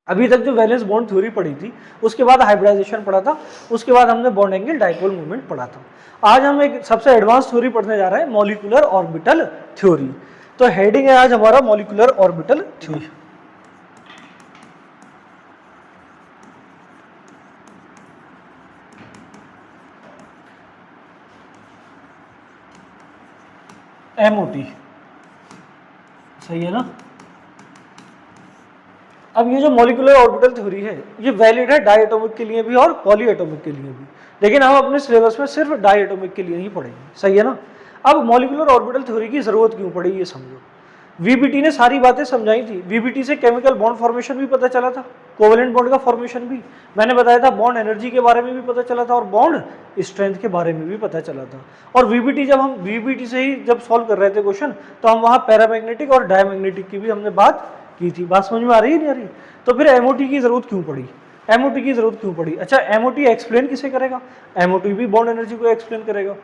अभी तक जो वैलेंस बॉन्ड थ्योरी पढ़ी थी, उसके बाद हाइब्रिडाइजेशन पढ़ा था, उसके बाद हमने बॉन्ड एंगल डाइपोल मूवमेंट पढ़ा था। आज हम एक सबसे एडवांस थ्योरी पढ़ने जा रहे हैं, मॉलिक्यूलर ऑर्बिटल थ्योरी। तो हेडिंग है आज हमारा मॉलिक्यूलर ऑर्बिटल थ्योरी। MOT सही है ना। अब ये जो मॉलिक्यूलर ऑर्बिटल थ्योरी है ये वैलिड है डाई एटॉमिक के लिए भी और पॉली एटॉमिक के लिए भी, लेकिन हम अपने सिलेबस में सिर्फ डाई एटॉमिक के लिए ही पढ़ेंगे, सही है ना। अब मॉलिक्यूलर ऑर्बिटल थ्योरी की जरूरत क्यों पड़ी ये समझो। वीबीटी ने सारी बातें समझाई थी, वीबीटी से केमिकल बॉन्ड फॉर्मेशन भी पता चला था, कोवेलेंट बॉन्ड का फॉर्मेशन भी मैंने बताया था, बॉन्ड एनर्जी के बारे में भी पता चला था और बॉन्ड स्ट्रेंथ के बारे में भी पता चला था। और वीबीटी जब हम वीबीटी से ही जब सॉल्व कर रहे थे क्वेश्चन, तो हम वहाँ पैरामैग्नेटिक और डायमैग्नेटिक की भी हमने बात की थी। बात समझ में आ रही है नहीं आ रही। तो फिर एमओटी की जरूरत क्यों पड़ी, एमओटी की जरूरत क्यों पड़ी। अच्छा, एमओटी एक्सप्लेन किसे करेगा, एमओटी भी बॉन्ड एनर्जी को एक्सप्लेन करेगा,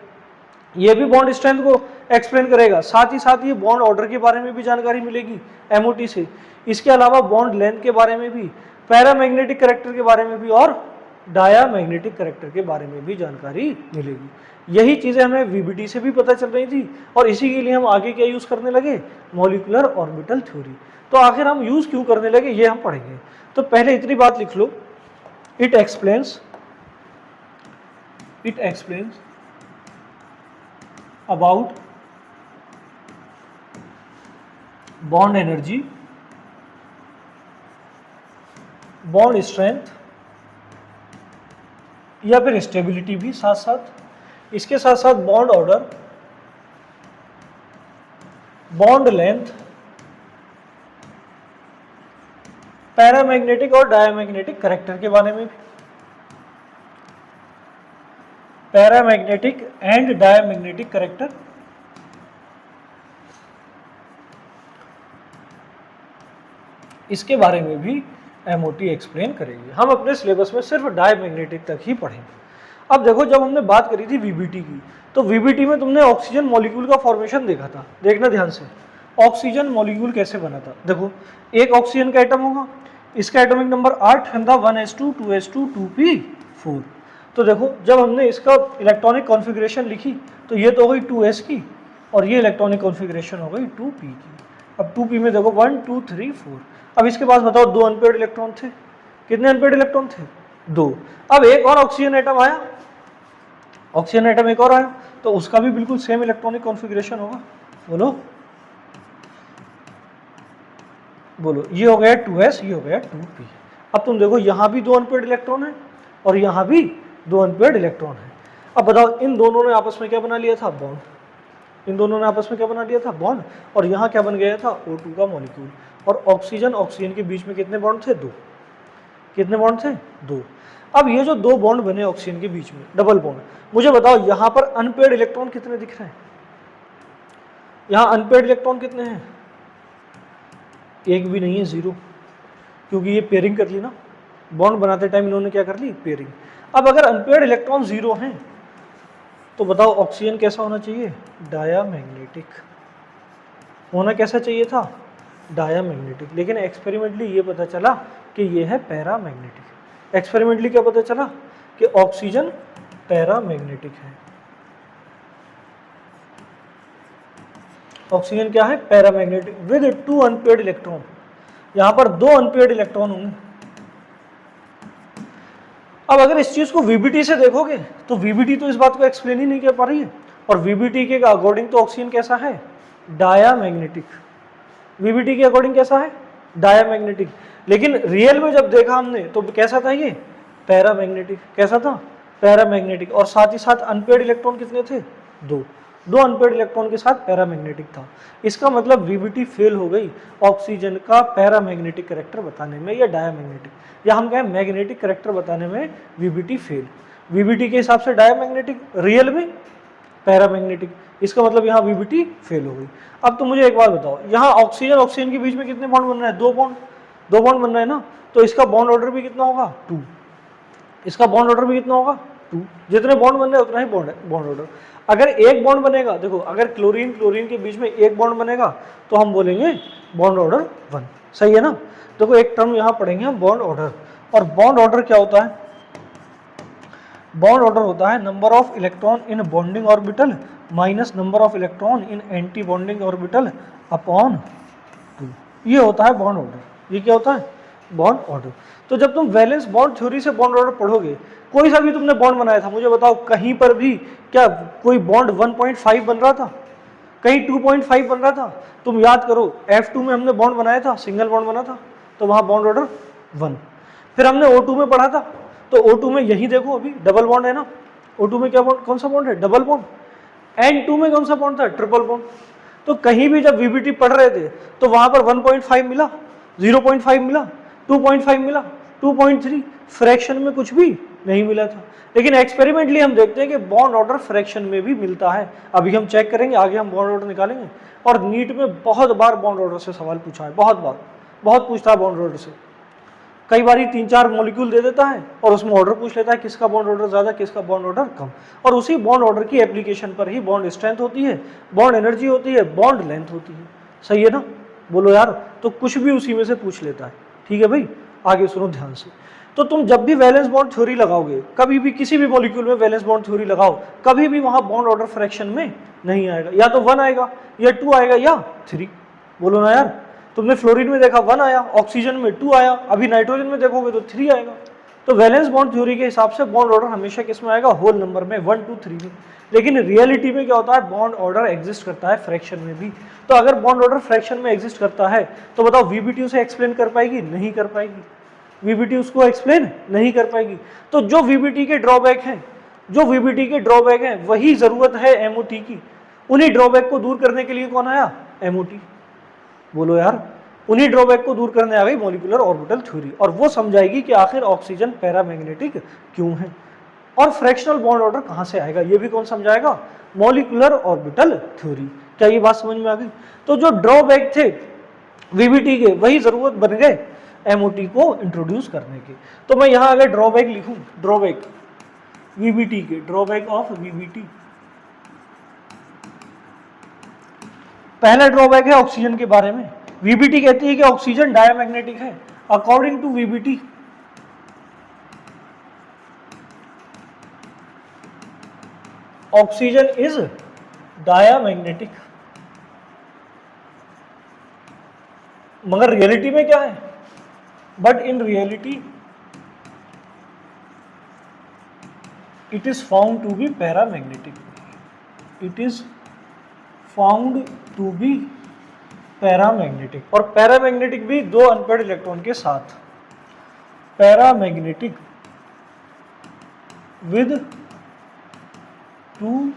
ये भी बॉन्ड स्ट्रेंथ को एक्सप्लेन करेगा, साथ ही साथ ये बॉन्ड ऑर्डर के बारे में भी जानकारी मिलेगी एमओटी से। इसके अलावा बॉन्ड लेंथ के बारे में भी, पैरामैग्नेटिक कैरेक्टर के बारे में भी और डायामैग्नेटिक कैरेक्टर के बारे में भी जानकारी मिलेगी। यही चीजें हमें वीबीटी से भी पता चल रही थी और इसी के लिए हम आगे क्या यूज करने लगे, मॉलिक्यूलर ऑर्बिटल थ्योरी। तो आखिर हम यूज क्यों करने लगे ये हम पढ़ेंगे। तो पहले इतनी बात लिख लो, it explains about bond energy, bond strength या फिर स्टेबिलिटी भी साथ साथ, इसके साथ साथ bond order, bond length, paramagnetic और डायमैग्नेटिक कैरेक्टर के बारे में भी, पैरामैग्नेटिक एंड डायमैग्नेटिक कैरेक्टर, इसके बारे में भी एमओटी एक्सप्लेन करेंगे। हम अपने सिलेबस में सिर्फ डायमैग्नेटिक तक ही पढ़ेंगे। अब देखो, जब हमने बात करी थी वीबीटी की, तो वीबीटी में तुमने ऑक्सीजन मॉलिक्यूल का फॉर्मेशन देखा था, देखना ध्यान से। ऑक्सीजन मॉलिक्यूल कैसे बना था, देखो एक ऑक्सीजन का एटम होगा, इसका एटॉमिक नंबर 8 था, 1s2 2s2 2p4। तो देखो जब हमने इसका इलेक्ट्रॉनिक कॉन्फ़िगरेशन लिखी तो ये तो हो गई 2s की और ये इलेक्ट्रॉनिक कॉन्फ़िगरेशन हो गई 2p की। अब 2p में देखो 1 2 3 4। अब इसके पास बताओ 2 अनपेयर्ड इलेक्ट्रॉन थे, कितने अनपेयर्ड इलेक्ट्रॉन थे, 2। अब एक और ऑक्सीजन एटम आया, ऑक्सीजन एटम एक और आया, तो उसका भी बिल्कुल सेम इलेक्ट्रॉनिक कॉन्फ़िगरेशन होगा। बोलो बोलो, ये हो गया 2s, ये हो गया 2p। अब तुम देखो यहाँ भी 2 अनपेयर्ड इलेक्ट्रॉन है और यहाँ भी 2 अनपेयर्ड इलेक्ट्रॉन है। अब बताओ इन दोनों ने आपस में क्या बना लिया था, बॉन्ड। इन दोनों ने आपस में क्या बना लिया था, बॉन्ड। और यहाँ क्या बन गया था, O2 का मॉलिक्यूल। और ऑक्सीजन ऑक्सीजन के बीच में कितने बॉन्ड थे, 2। कितने बॉन्ड थे, 2। अब ये जो 2 बॉन्ड बने ऑक्सीजन के बीच में, डबल बॉन्ड, मुझे बताओ यहाँ पर अनपेयर्ड इलेक्ट्रॉन कितने दिख रहे हैं, यहाँ अनपेयर्ड इलेक्ट्रॉन कितने हैं, एक भी नहीं है, 0, क्योंकि ये पेयरिंग कर ली ना, बॉन्ड बनाते टाइम इन्होंने क्या कर ली, पेयरिंग। अब अगर अनपेयर्ड इलेक्ट्रॉन 0 हैं तो बताओ ऑक्सीजन कैसा होना चाहिए, डायामैग्नेटिक होना कैसा चाहिए था, डायामैग्नेटिक। लेकिन एक्सपेरिमेंटली ये पता चला कि ये है पैरामैग्नेटिक। एक्सपेरिमेंटली क्या पता चला कि ऑक्सीजन पैरामैग्नेटिक है, ऑक्सीजन क्या है, पैरामैग्नेटिक विद 2 अनपेयर्ड इलेक्ट्रॉन। यहां पर 2 अनपेयर्ड इलेक्ट्रॉन होंगे। अब अगर इस चीज को वीबीटी से देखोगे तो वीबीटी तो इस बात को एक्सप्लेन ही नहीं कर पा रही है, और वीबीटी के अकॉर्डिंग तो ऑक्सीजन कैसा है, डायामैग्नेटिक। वीबीटी के अकॉर्डिंग कैसा है, डायामैग्नेटिक। लेकिन रियल में जब देखा हमने तो कैसा था, ये पैरामैग्नेटिक। कैसा था, पैरामैग्नेटिक। और साथ ही साथ अनपेयर्ड इलेक्ट्रॉन कितने थे, 2 अनपेयर्ड इलेक्ट्रॉन के साथ पैरामैग्नेटिक था। इसका मतलब वीबीटी फेल हो गई ऑक्सीजन का पैरामैग्नेटिक कैरेक्टर बताने में या डायामैग्नेटिक, या हम कहें मैग्नेटिक कैरेक्टर बताने में वीबीटी फेल। वीबीटी के हिसाब से डायामैग्नेटिक, रियल में पैरामैग्नेटिक। इसका मतलब यहाँ वीबीटी फेल हो गई। अब तो मुझे एक बात बताओ, यहाँ ऑक्सीजन ऑक्सीजन के बीच में कितने बॉन्ड बन रहे हैं, 2 बॉन्ड बन रहे हैं ना, तो इसका बॉन्ड ऑर्डर भी कितना होगा, 2। इसका बॉन्ड ऑर्डर भी कितना होगा, 2। जितने बॉन्ड बन रहे हैं उतना ही बॉन्ड ऑर्डर। अगर एक बॉन्ड बनेगा, देखो अगर क्लोरीन क्लोरीन के बीच में एक बॉन्ड बनेगा तो हम बोलेंगे बॉन्ड ऑर्डर 1, सही है ना। देखो एक टर्म यहाँ पढ़ेंगे हम बॉन्ड ऑर्डर, और बॉन्ड ऑर्डर क्या होता है? बॉन्ड ऑर्डर होता है number of electron in bonding orbital minus number of electron in anti bonding orbital upon 2। ये होता है बॉन्ड ऑर्डर। ये क्या होता है? Bond order. तो जब तुम वैलेंस बॉन्ड थ्योरी से बॉन्ड ऑर्डर पढ़ोगे, कोई सा भी तुमने बॉन्ड बनाया था, मुझे बताओ कहीं पर भी क्या कोई बॉन्ड 1.5 बन रहा था? कहीं 2.5 बन रहा था? तुम याद करो, F2 में हमने बॉन्ड बनाया था, सिंगल बॉन्ड बना था, तो वहां बॉन्ड ऑर्डर 1। फिर हमने O2 में पढ़ा था, तो O2 में यही देखो अभी डबल बॉन्ड है ना। O2 में क्या बॉन्ड, कौन सा बॉन्ड है? Double bond. N2 में कौन सा बॉन्ड था? Triple bond. तो कहीं भी जब VBT पढ़ रहे थे तो वहां पर 1.5 मिला, 0.5 मिला, 2.5 मिला, 2.3, फ्रैक्शन में कुछ भी नहीं मिला था। लेकिन एक्सपेरिमेंटली हम देखते हैं कि बॉन्ड ऑर्डर फ्रैक्शन में भी मिलता है। अभी हम चेक करेंगे, आगे हम बॉन्ड ऑर्डर निकालेंगे। और नीट में बहुत बार बॉन्ड ऑर्डर से सवाल पूछा है, बहुत बार, बहुत पूछता है बॉन्ड ऑर्डर से। कई बार 3-4 मॉलिक्यूल दे देता है और उसमें ऑर्डर पूछ लेता है किसका बॉन्ड ऑर्डर ज़्यादा, किसका बॉन्ड ऑर्डर कम, और उसी बॉन्ड ऑर्डर की एप्लीकेशन पर ही बॉन्ड स्ट्रेंथ होती है, बॉन्ड एनर्जी होती है, बॉन्ड लेंथ होती है। सही है ना? बोलो यार। तो कुछ भी उसी में से पूछ लेता है। ठीक है भाई, आगे सुनो ध्यान से। तो तुम जब भी वैलेंस बॉन्ड थ्योरी लगाओगे, कभी भी किसी भी मॉलिक्यूल में वैलेंस बॉन्ड थ्योरी लगाओ, कभी भी वहां बॉन्ड ऑर्डर फ्रैक्शन में नहीं आएगा। या तो 1 आएगा, या 2 आएगा, या 3। बोलो ना यार। तुमने फ्लोरीन में देखा 1 आया, ऑक्सीजन में 2 आया, अभी नाइट्रोजन में देखोगे तो 3 आएगा। तो वैलेंस बॉन्ड थ्योरी के हिसाब से बॉन्ड ऑर्डर हमेशा किस में आएगा? होल नंबर में, 1, 2, 3 में। लेकिन रियलिटी में क्या होता है? बॉन्ड ऑर्डर एग्जिस्ट करता है फ्रैक्शन में भी। तो अगर बॉन्ड ऑर्डर फ्रैक्शन में एग्जिस्ट करता है तो बताओ VBT उसे एक्सप्लेन कर पाएगी? नहीं कर पाएगी। VBT उसको एक्सप्लेन नहीं कर पाएगी। तो जो VBT के ड्रॉबैक हैं, जो VBT के ड्रॉबैक हैं, वही जरूरत है MOT की। उन्हीं ड्रॉबैक को दूर करने के लिए कौन आया? MOT। बोलो यार। उन्हीं ड्रॉबैक को दूर करने आ गई मॉलिक्यूलर ऑर्बिटल थ्योरी, और वो समझाएगी कि आखिर ऑक्सीजन पैरामैग्नेटिक क्यों है और फ्रैक्शनल बॉन्ड ऑर्डर कहां से आएगा। ये भी कौन समझाएगा? Molecular orbital theory. क्या ये बात समझ में आ गई? तो जो ड्रॉबैक थे VBT के, वही जरूरत बन गए MOT को इंट्रोड्यूस करने के। तो मैं यहां अगर ड्रॉबैक लिखूं, ड्रॉबैक VBT के, ड्रॉबैक ऑफ VBT, पहला ड्रॉबैक है ऑक्सीजन के बारे में। VBT कहती है कि ऑक्सीजन डायमैग्नेटिक है। According to VBT, oxygen is diamagnetic. मगर रियलिटी में क्या है? But in reality it is found to be paramagnetic. It is found to be paramagnetic. और पैरामैग्नेटिक भी 2 अनपेयर्ड इलेक्ट्रॉन के साथ। Paramagnetic with 2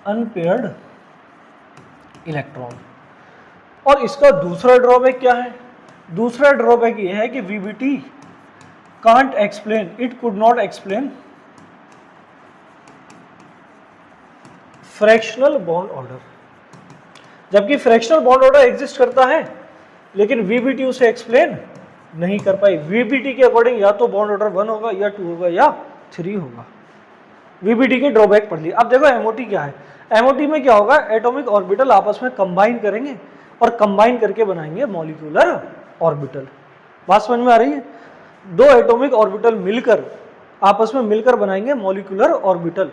unpaired electron. और इसका दूसरा ड्रॉबैक क्या है? दूसरा ड्रॉबैक ये है कि VBT can't explain, it could not explain fractional bond order. जबकि फ्रैक्शनल बॉन्ड ऑर्डर एग्जिस्ट करता है, लेकिन VBT उसे एक्सप्लेन नहीं कर पाई। VBT के अकॉर्डिंग या तो बॉन्ड ऑर्डर 1 होगा, या 2 होगा, या 3 होगा। VBT के ड्रॉबैक पढ़ लिए। अब देखो MOT क्या है। MOT में क्या होगा? एटॉमिक ऑर्बिटल आपस में कंबाइन करेंगे और कंबाइन करके बनाएंगे मॉलिक्यूलर ऑर्बिटल। बात समझ में आ रही है? 2 एटॉमिक ऑर्बिटल मिलकर, आपस में मिलकर बनाएंगे मॉलिक्यूलर ऑर्बिटल।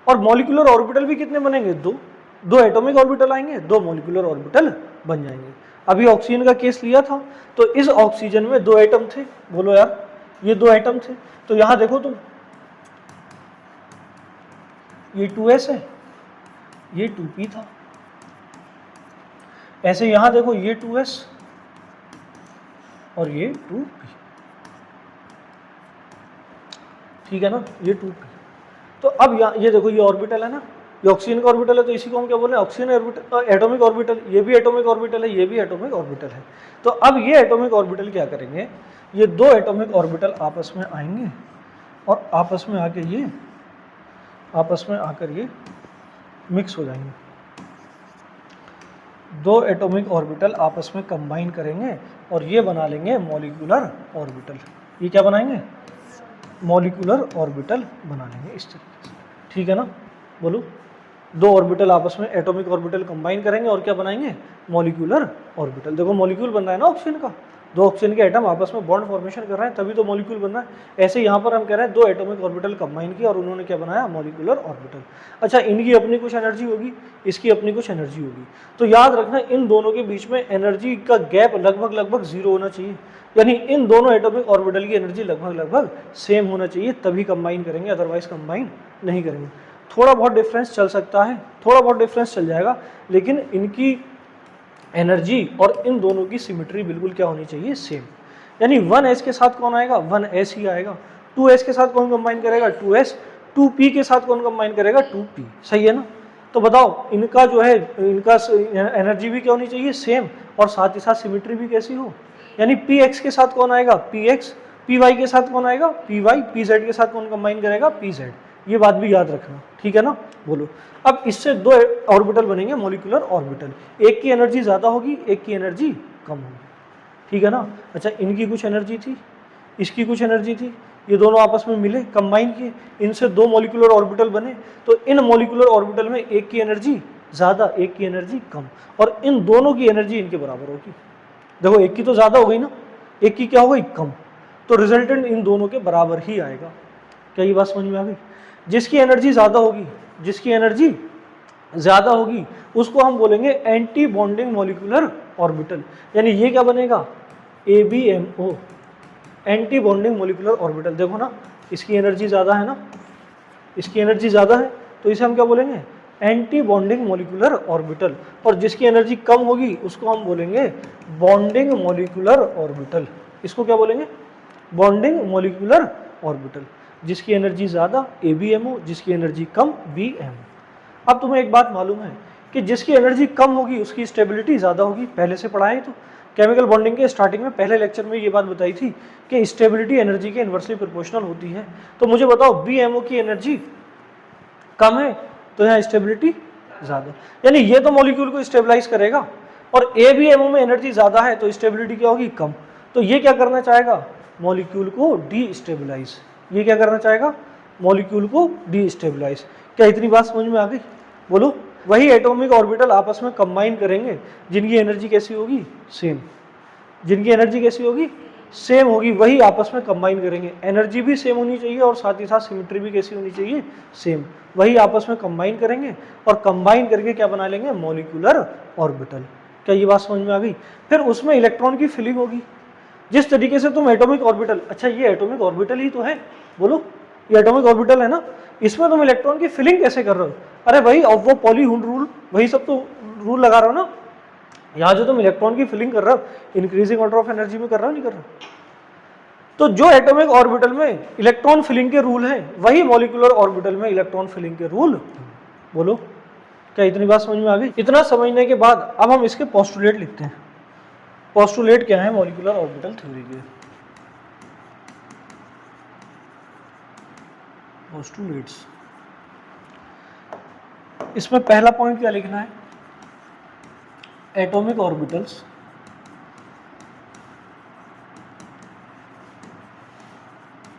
और मॉलिक्यूलर ऑर्बिटल भी कितने बनेंगे? 2 एटॉमिक ऑर्बिटल आएंगे, 2 मॉलिक्यूलर ऑर्बिटल बन जाएंगे। अभी ऑक्सीजन का केस लिया था, तो इस ऑक्सीजन में 2 एटम थे। बोलो यार, ये 2 एटम थे। तो यहां देखो तुम, ये 2s है, ये 2p था। ऐसे यहां देखो, ये 2s और ये 2p। ठीक है ना? ये 2p। तो अब ये देखो, ये ऑर्बिटल है ना, ये ऑक्सीजन का ऑर्बिटल है, तो इसी को हम क्या बोले? Oxygen orbital, atomic orbital. ये भी एटॉमिक ऑर्बिटल है, ये भी एटॉमिक ऑर्बिटल है। तो अब ये एटॉमिक ऑर्बिटल क्या करेंगे? ये 2 एटॉमिक ऑर्बिटल आपस में आएंगे और आपस में आकर ये मिक्स हो जाएंगे। 2 एटॉमिक ऑर्बिटल आपस में कंबाइन करेंगे और ये बना लेंगे मॉलिक्यूलर ऑर्बिटल। ये क्या बनाएंगे? मॉलिक्यूलर ऑर्बिटल बना लेंगे इस तरीके से। ठीक है ना? बोलो। दो ऑर्बिटल आपस में एटॉमिक ऑर्बिटल कंबाइन करेंगे और क्या बनाएंगे, मॉलिक्यूलर ऑर्बिटल। देखो मॉलिक्यूल बन रहा है ना ऑक्सीजन का, दो ऑक्सीजन के एटम आपस में बॉन्ड फॉर्मेशन कर रहे हैं तभी तो मॉलिक्यूल बन रहा है। ऐसे यहाँ पर हम कह रहे हैं दो एटॉमिक ऑर्बिटल कंबाइन किया और उन्होंने क्या बनाया, मॉलिक्यूलर ऑर्बिटल। अच्छा, इनकी अपनी कुछ एनर्जी होगी, इसकी अपनी कुछ एनर्जी होगी, तो याद रखना इन दोनों के बीच में एनर्जी का गैप लगभग जीरो होना चाहिए, यानी इन दोनों एटॉमिक ऑर्बिटल की एनर्जी लगभग सेम होना चाहिए, तभी कंबाइन करेंगे, अदरवाइज कंबाइन नहीं करेंगे। थोड़ा बहुत डिफरेंस चल सकता है, थोड़ा बहुत डिफरेंस चल जाएगा, लेकिन इनकी एनर्जी और इन दोनों की सिमेट्री बिल्कुल क्या होनी चाहिए, सेम। यानी 1s के साथ कौन आएगा, 1s ही आएगा। 2s के साथ कौन कंबाइन करेगा, 2s। 2p के साथ कौन कंबाइन करेगा, 2p। सही है ना। तो बताओ इनका जो है, इनका एनर्जी भी क्या होनी चाहिए, सेम, और साथ ही साथ सिमेट्री भी कैसी हो। यानी px के साथ कौन आएगा, px, py के साथ कौन आएगा, py, pz के साथ कौन कंबाइन करेगा, pz। ये बात भी याद रखना, ठीक है ना। बोलो, अब इससे दो ऑर्बिटल बनेंगे मॉलिक्यूलर ऑर्बिटल, एक की एनर्जी ज़्यादा होगी, एक की एनर्जी कम होगी, ठीक है ना। अच्छा, इनकी कुछ एनर्जी थी, इसकी कुछ एनर्जी थी, ये दोनों आपस में मिले, कंबाइन किए, इनसे दो मॉलिक्यूलर ऑर्बिटल बने, तो इन मॉलिक्यूलर ऑर्बिटल में एक की एनर्जी ज़्यादा, एक की एनर्जी कम, और इन दोनों की एनर्जी इनके बराबर होगी। देखो एक की तो ज़्यादा हो गई ना, एक की क्या हो गई, कम, तो रिजल्टेंट इन दोनों के बराबर ही आएगा। क्या ये बात समझ में आ गई। जिसकी एनर्जी ज़्यादा होगी, जिसकी एनर्जी ज़्यादा होगी उसको हम बोलेंगे एंटी बॉन्डिंग मॉलिक्यूलर ऑर्बिटल, यानी ये क्या बनेगा, ABMO, anti bonding molecular orbital. देखो ना, इसकी एनर्जी ज़्यादा है ना, इसकी एनर्जी ज़्यादा है, तो इसे हम क्या बोलेंगे, एंटी बॉन्डिंग मॉलिक्यूलर ऑर्बिटल। और जिसकी एनर्जी कम होगी उसको हम बोलेंगे बॉन्डिंग मॉलिक्यूलर ऑर्बिटल। इसको क्या बोलेंगे, बॉन्डिंग मॉलिक्यूलर ऑर्बिटल। जिसकी एनर्जी ज़्यादा ABMO, जिसकी एनर्जी कम BMO। अब तुम्हें एक बात मालूम है कि जिसकी एनर्जी कम होगी उसकी स्टेबिलिटी ज़्यादा होगी, पहले से पढ़ा है। तो केमिकल बॉन्डिंग के स्टार्टिंग में पहले लेक्चर में ये बात बताई थी कि स्टेबिलिटी एनर्जी के इन्वर्सली प्रोपोर्शनल होती है। तो मुझे बताओ BMO की एनर्जी कम है तो यहाँ स्टेबिलिटी ज़्यादा, यानी ये तो मॉलिक्यूल को स्टेबलाइज करेगा, और ABMO में एनर्जी ज़्यादा है तो स्टेबिलिटी क्या होगी, कम। तो ये क्या करना चाहेगा, मॉलिक्यूल को डीस्टेबलाइज। ये क्या करना चाहेगा, मॉलिक्यूल को डीस्टेबलाइज। क्या इतनी बात समझ में आ गई। बोलो, वही एटॉमिक ऑर्बिटल आपस में कंबाइन करेंगे जिनकी एनर्जी कैसी होगी, सेम। जिनकी एनर्जी कैसी होगी, सेम होगी, वही आपस में कंबाइन करेंगे। एनर्जी भी सेम होनी चाहिए और साथ ही साथ सिमेट्री भी कैसी होनी चाहिए, सेम। वही आपस में कंबाइन करेंगे और कंबाइन करके क्या बना लेंगे, मॉलिक्यूलर ऑर्बिटल। क्या ये बात समझ में आ गई। फिर उसमें इलेक्ट्रॉन की फिलिंग होगी, जिस तरीके से तुम एटॉमिक ऑर्बिटल, अच्छा ये एटॉमिक ऑर्बिटल ही तो है, बोलो ये एटॉमिक ऑर्बिटल है ना, इसमें तुम इलेक्ट्रॉन की फिलिंग कैसे कर रहे हो। अरे भाई, अब वो पॉलीहून रूल, वही सब तो रूल लगा रहे हो ना। यहाँ जो तुम इलेक्ट्रॉन की फिलिंग कर रहे हो, इंक्रीजिंग ऑर्डर ऑफ एनर्जी में कर रहे हो, नहीं कर रहे हो। तो जो एटॉमिक ऑर्बिटल में इलेक्ट्रॉन फिलिंग के रूल हैं, वही मॉलिक्यूलर ऑर्बिटल में इलेक्ट्रॉन फिलिंग के रूल। बोलो, क्या इतनी बात समझ में आ गई। इतना समझने के बाद अब हम इसके पोस्टुलेट लिखते हैं। पोस्टुलेट क्या है मॉलिक्यूलर ऑर्बिटल थ्योरी के, पोस्टुलेट्स। इसमें पहला पॉइंट क्या लिखना है, atomic orbitals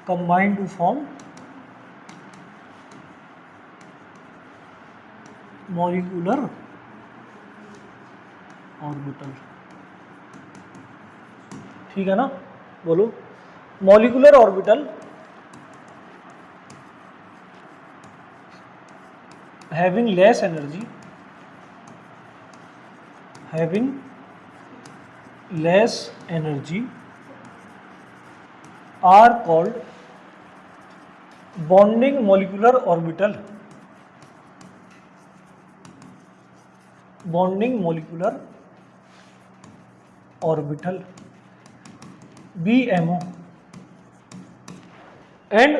combine to form molecular orbital। ठीक है ना। बोलो, molecular orbital having less energy, having less energy are called bonding molecular orbital, bonding molecular orbital BMO, and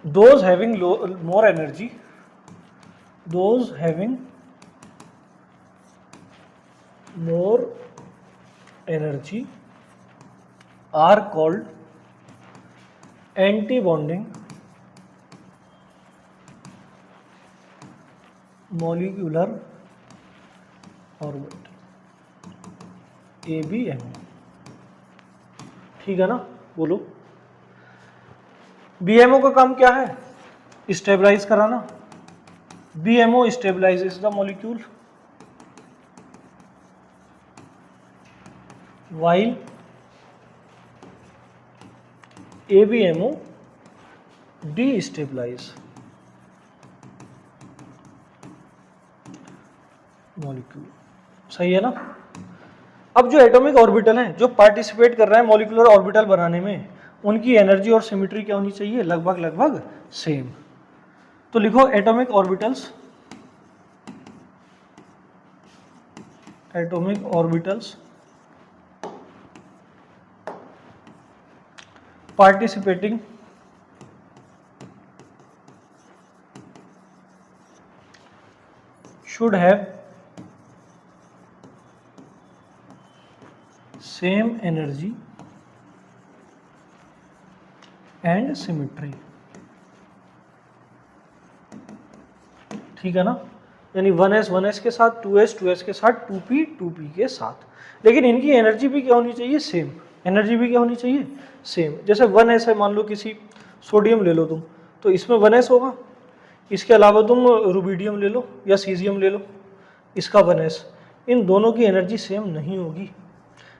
those having more energy, those having more energy are called anti-bonding molecular orbit ABMO। ठीक है ना। बोलो, BMO का काम क्या है, stabilise कराना, BMO stabilizes the molecule while ABMO destabilize molecule. सही है ना। अब जो एटॉमिक ऑर्बिटल हैं जो पार्टिसिपेट कर रहे हैं मॉलिक्यूलर ऑर्बिटल बनाने में, उनकी एनर्जी और सिमेट्री क्या होनी चाहिए, लगभग लगभग सेम। तो लिखो atomic orbitals, atomic orbitals participating should have same energy and symmetry। ठीक है ना, यानी 1s 1s के साथ, 2s 2s के साथ, 2p 2p के साथ, लेकिन इनकी एनर्जी भी क्या होनी चाहिए, सेम। एनर्जी भी क्या होनी चाहिए, सेम। जैसे 1s है, मान लो किसी सोडियम ले लो तुम, तो इसमें 1s होगा, इसके अलावा तुम रुबिडियम ले लो या सीजियम ले लो, इसका 1s। इन दोनों की एनर्जी सेम नहीं होगी,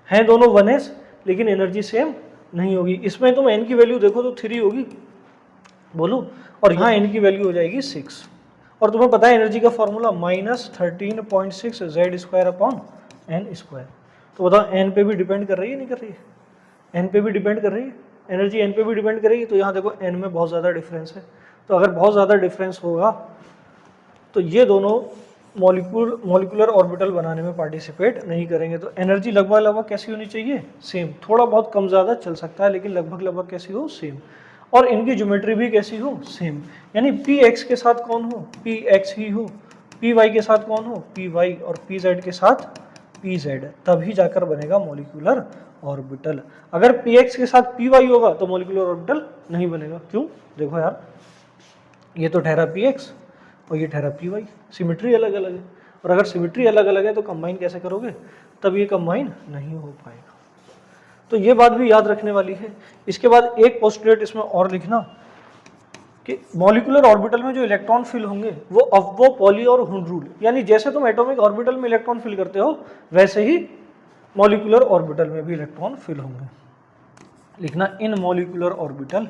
हैं दोनों 1s लेकिन एनर्जी सेम नहीं होगी। इसमें तुम n की वैल्यू देखो तो 3 होगी, बोलो, और यहाँ n की वैल्यू हो जाएगी 6। और तुम्हें पता है एनर्जी का फॉर्मूला -13.6 Z² n²। तो बताओ n पे भी डिपेंड कर रही है नहीं कर रही है, n पे भी डिपेंड कर रही है, एनर्जी n पे भी डिपेंड करेगी। तो यहाँ देखो n में बहुत ज़्यादा डिफरेंस है, तो अगर बहुत ज़्यादा डिफरेंस होगा तो ये दोनों मॉलिक्यूलर ऑर्बिटल बनाने में पार्टिसिपेट नहीं करेंगे। तो एनर्जी लगभग लगभग कैसी होनी चाहिए, सेम। थोड़ा बहुत कम ज़्यादा चल सकता है लेकिन लगभग लगभग कैसी हो, सेम। और इनकी ज्योमेट्री भी कैसी हो, सेम। यानी px के साथ कौन हो, px ही हो, py के साथ कौन हो, py, और pz के साथ pz, तभी जाकर बनेगा मॉलिक्यूलर ऑर्बिटल। अगर px के साथ py होगा तो मॉलिक्यूलर ऑर्बिटल नहीं बनेगा। क्यों, देखो यार, ये तो ठहरा px और ये ठहरा py, सिमेट्री अलग अलग है। और अगर सिमेट्री अलग अलग है तो कंबाइन कैसे करोगे, तब ये कंबाइन नहीं हो पाएगा। तो ये बात भी याद रखने वाली है। इसके बाद एक पोस्टुलेट इसमें और लिखना कि मॉलिक्यूलर ऑर्बिटल में जो इलेक्ट्रॉन फिल होंगे वो अफबो, पॉली और हुन रूल, यानी जैसे तुम एटॉमिक ऑर्बिटल में इलेक्ट्रॉन फिल करते हो वैसे ही मॉलिक्यूलर ऑर्बिटल में भी इलेक्ट्रॉन फिल होंगे। लिखना in molecular orbital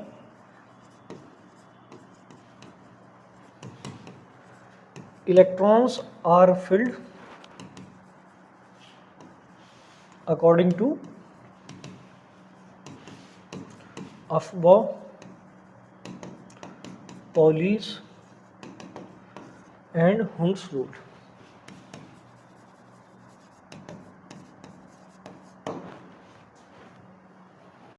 electrons are filled according to aufbau, Pauli's and Hund's rule.